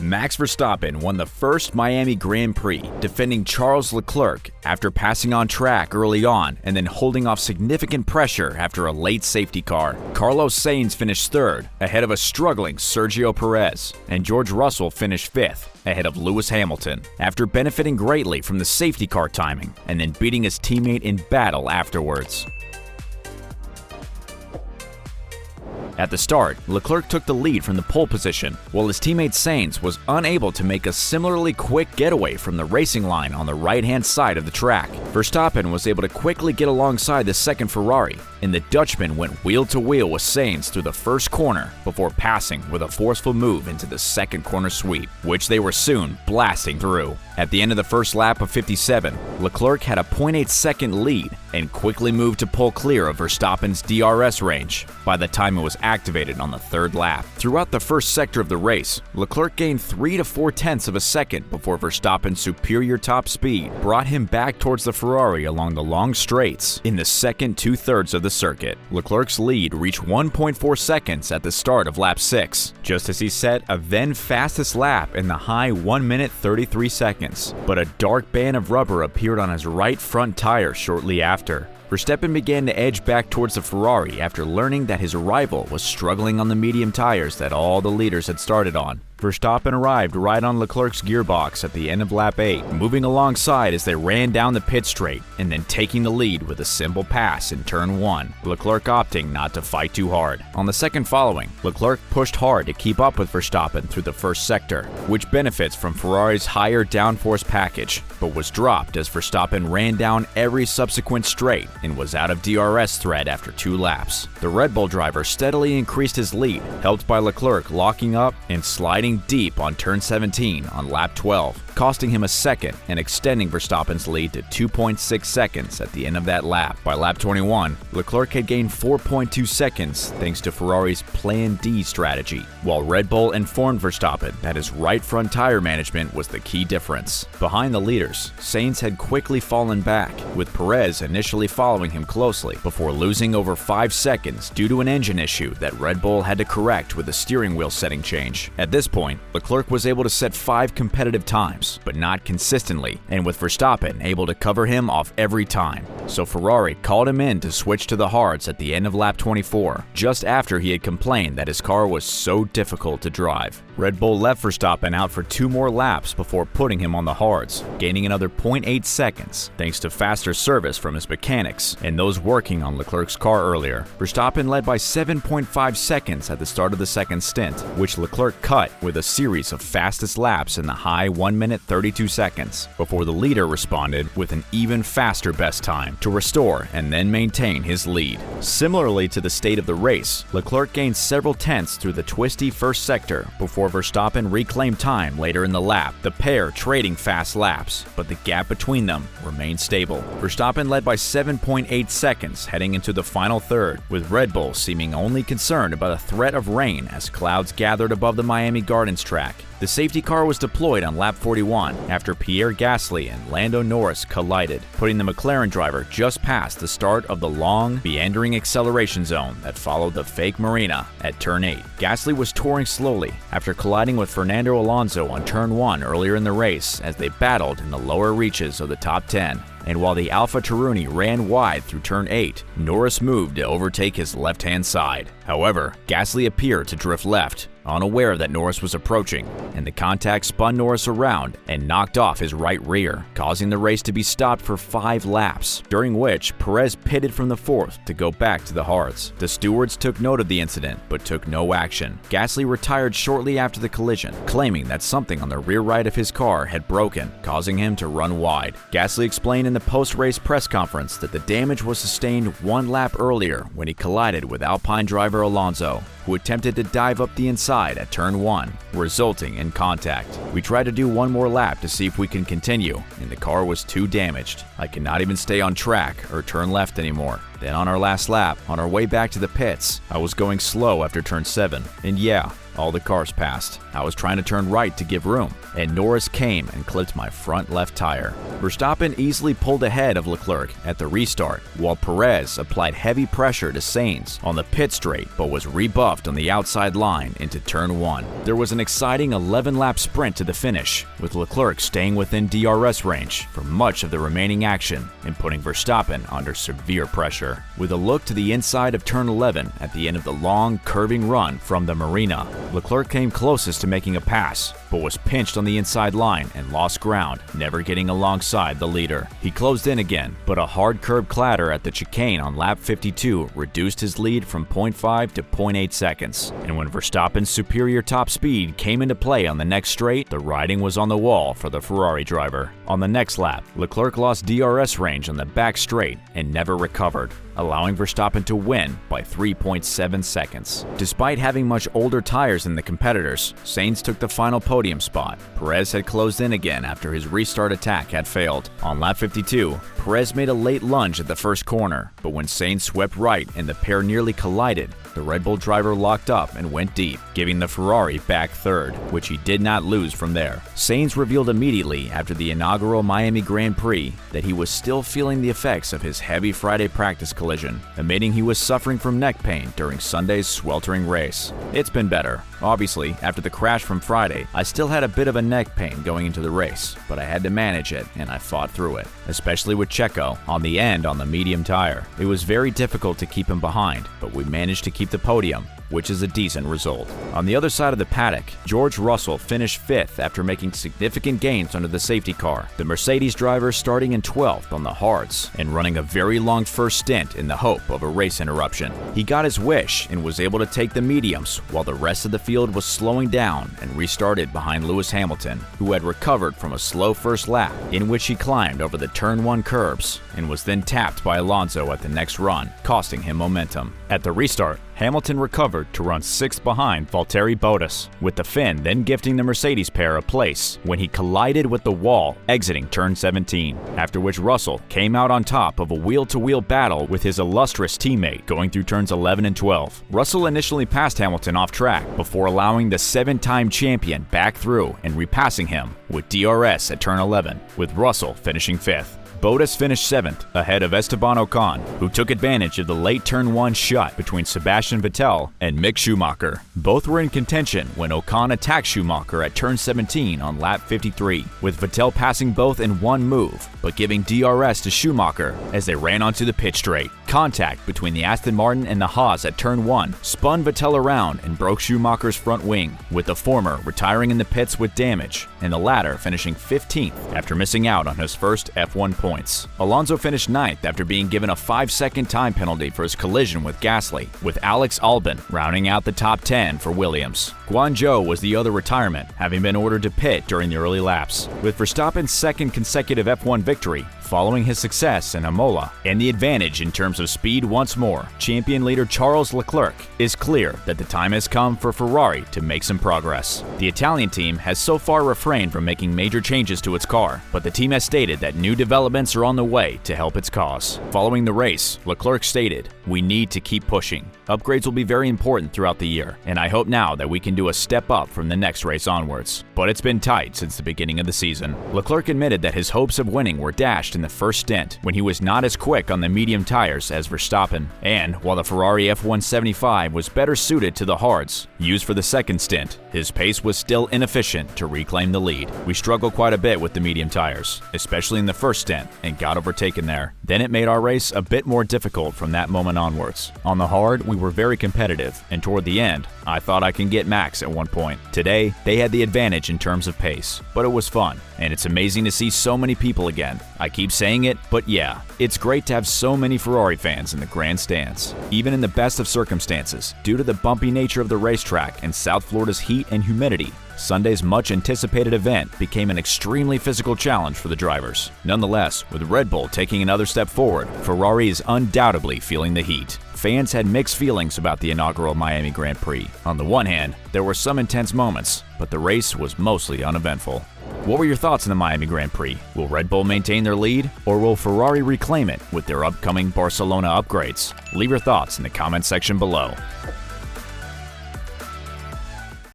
Max Verstappen won the first Miami Grand Prix, defending Charles Leclerc after passing on track early on and then holding off significant pressure after a late safety car. Carlos Sainz finished third, ahead of a struggling Sergio Perez, and George Russell finished fifth, ahead of Lewis Hamilton, after benefiting greatly from the safety car timing and then beating his teammate in battle afterwards. At the start, Leclerc took the lead from the pole position, while his teammate Sainz was unable to make a similarly quick getaway from the racing line on the right-hand side of the track. Verstappen was able to quickly get alongside the second Ferrari, and the Dutchman went wheel-to-wheel with Sainz through the first corner before passing with a forceful move into the second corner sweep, which they were soon blasting through. At the end of the first lap of 57, Leclerc had a 0.8-second lead and quickly moved to pull clear of Verstappen's DRS range by the time it was activated on the third lap. Throughout the first sector of the race, Leclerc gained 3 to 4 tenths of a second before Verstappen's superior top speed brought him back towards the Ferrari along the long straights in the second two-thirds of the circuit. Leclerc's lead reached 1.4 seconds at the start of lap 6, just as he set a then fastest lap in the high 1 minute 33 seconds. But a dark band of rubber appeared on his right front tire shortly after. Verstappen began to edge back towards the Ferrari after learning that his rival was struggling on the medium tires that all the leaders had started on. Verstappen arrived right on Leclerc's gearbox at the end of lap 8, moving alongside as they ran down the pit straight and then taking the lead with a simple pass in turn 1, Leclerc opting not to fight too hard. On the second following, Leclerc pushed hard to keep up with Verstappen through the first sector, which benefits from Ferrari's higher downforce package, but was dropped as Verstappen ran down every subsequent straight and was out of DRS threat after 2 laps. The Red Bull driver steadily increased his lead, helped by Leclerc locking up and sliding deep on turn 17 on lap 12, costing him a second and extending Verstappen's lead to 2.6 seconds at the end of that lap. By lap 21, Leclerc had gained 4.2 seconds thanks to Ferrari's Plan D strategy, while Red Bull informed Verstappen that his right front tire management was the key difference. Behind the leaders, Sainz had quickly fallen back, with Perez initially following him closely before losing over 5 seconds due to an engine issue that Red Bull had to correct with the steering wheel setting change. At this point, Leclerc was able to set 5 competitive times, but not consistently, and with Verstappen able to cover him off every time. So Ferrari called him in to switch to the hards at the end of lap 24, just after he had complained that his car was so difficult to drive. Red Bull left Verstappen out for 2 more laps before putting him on the hards, gaining another 0.8 seconds thanks to faster service from his mechanics and those working on Leclerc's car earlier. Verstappen led by 7.5 seconds at the start of the second stint, which Leclerc cut with a series of fastest laps in the high 1 minute 32 seconds, before the leader responded with an even faster best time to restore and then maintain his lead. Similarly to the state of the race, Leclerc gained several tenths through the twisty first sector before Verstappen reclaimed time later in the lap, the pair trading fast laps, but the gap between them remained stable. Verstappen led by 7.8 seconds heading into the final third, with Red Bull seeming only concerned about a threat of rain as clouds gathered above the Miami Gardens track. The safety car was deployed on lap 41 after Pierre Gasly and Lando Norris collided, putting the McLaren driver just past the start of the long, meandering acceleration zone that followed the fake marina at turn 8. Gasly was touring slowly after colliding with Fernando Alonso on turn 1 earlier in the race as they battled in the lower reaches of the top 10. And while the Alfa Tauri ran wide through turn 8, Norris moved to overtake his left-hand side. However, Gasly appeared to drift left, unaware that Norris was approaching, and the contact spun Norris around and knocked off his right rear, causing the race to be stopped for 5 laps, during which Perez pitted from the 4th to go back to the hards. The stewards took note of the incident, but took no action. Gasly retired shortly after the collision, claiming that something on the rear right of his car had broken, causing him to run wide. Gasly explained in the post-race press conference that the damage was sustained 1 lap earlier when he collided with Alpine driver Alonso, who attempted to dive up the inside at turn 1, resulting in contact. We tried to do 1 more lap to see if we can continue, and the car was too damaged. I could not even stay on track or turn left anymore. Then on our last lap, on our way back to the pits, I was going slow after turn 7, and yeah, All the cars passed. I was trying to turn right to give room, and Norris came and clipped my front left tire. Verstappen easily pulled ahead of Leclerc at the restart, while Perez applied heavy pressure to Sainz on the pit straight but was rebuffed on the outside line into turn 1. There was an exciting 11-lap sprint to the finish, with Leclerc staying within DRS range for much of the remaining action and putting Verstappen under severe pressure. With a look to the inside of turn 11 at the end of the long, curving run from the marina, Leclerc came closest to making a pass, but was pinched on the inside line and lost ground, never getting alongside the leader. He closed in again, but a hard curb clatter at the chicane on lap 52 reduced his lead from 0.5 to 0.8 seconds. And when Verstappen's superior top speed came into play on the next straight, the writing was on the wall for the Ferrari driver. On the next lap, Leclerc lost DRS range on the back straight and never recovered, allowing Verstappen to win by 3.7 seconds. Despite having much older tires than the competitors, Sainz took the final podium spot. Perez had closed in again after his restart attack had failed. On lap 52, Perez made a late lunge at the first corner, but when Sainz swept right and the pair nearly collided, the Red Bull driver locked up and went deep, giving the Ferrari back third, which he did not lose from there. Sainz revealed immediately after the inaugural Miami Grand Prix that he was still feeling the effects of his heavy Friday practice collision, admitting he was suffering from neck pain during Sunday's sweltering race. It's been better. Obviously, after the crash from Friday, I still had a bit of a neck pain going into the race, but I had to manage it and I fought through it, especially with Checo on the end on the medium tire. It was very difficult to keep him behind, but we managed to keep the podium, which is a decent result. On the other side of the paddock, George Russell finished 5th after making significant gains under the safety car, the Mercedes driver starting in 12th on the hards and running a very long first stint in the hope of a race interruption. He got his wish and was able to take the mediums while the rest of the field was slowing down and restarted behind Lewis Hamilton, who had recovered from a slow first lap in which he climbed over the turn 1 curbs and was then tapped by Alonso at the next run, costing him momentum. At the restart, Hamilton recovered to run 6th behind Valtteri Bottas, with the Finn then gifting the Mercedes pair a place when he collided with the wall exiting turn 17, after which Russell came out on top of a wheel-to-wheel battle with his illustrious teammate going through turns 11 and 12. Russell initially passed Hamilton off track before allowing the 7-time champion back through and repassing him with DRS at turn 11, with Russell finishing 5th. Bottas finished 7th, ahead of Esteban Ocon, who took advantage of the late turn 1 shut between Sebastian Vettel and Mick Schumacher. Both were in contention when Ocon attacked Schumacher at turn 17 on lap 53, with Vettel passing both in one move, but giving DRS to Schumacher as they ran onto the pit straight. Contact between the Aston Martin and the Haas at turn 1 spun Vettel around and broke Schumacher's front wing, with the former retiring in the pits with damage, and the latter finishing 15th after missing out on his first F1 point. Alonso finished 9th after being given a 5-second time penalty for his collision with Gasly, with Alex Albon rounding out the top 10 for Williams. Guanzhou was the other retirement, having been ordered to pit during the early laps. With Verstappen's second consecutive F1 victory, following his success in Imola, and the advantage in terms of speed once more, champion leader Charles Leclerc is clear that the time has come for Ferrari to make some progress. The Italian team has so far refrained from making major changes to its car, but the team has stated that new developments are on the way to help its cause. Following the race, Leclerc stated, "We need to keep pushing. Upgrades will be very important throughout the year, and I hope now that we can do a step up from the next race onwards. But it's been tight since the beginning of the season." Leclerc admitted that his hopes of winning were dashed in the first stint, when he was not as quick on the medium tires as Verstappen, and while the Ferrari F175 was better suited to the hards used for the second stint, his pace was still inefficient to reclaim the lead. "We struggled quite a bit with the medium tires, especially in the first stint, and got overtaken there. Then it made our race a bit more difficult from that moment onwards. On the hard, we were very competitive, and toward the end, I thought I can get Max at one point. Today, they had the advantage in terms of pace, but it was fun, and it's amazing to see so many people again. I keep saying it, but yeah, it's great to have so many Ferrari fans in the grandstands. Even in the best of circumstances, due to the bumpy nature of the racetrack and South Florida's heat and humidity, Sunday's much-anticipated event became an extremely physical challenge for the drivers. Nonetheless, with Red Bull taking another step forward, Ferrari is undoubtedly feeling the heat. Fans had mixed feelings about the inaugural Miami Grand Prix. On the one hand, there were some intense moments, but the race was mostly uneventful. What were your thoughts on the Miami Grand Prix? Will Red Bull maintain their lead, or will Ferrari reclaim it with their upcoming Barcelona upgrades? Leave your thoughts in the comments section below.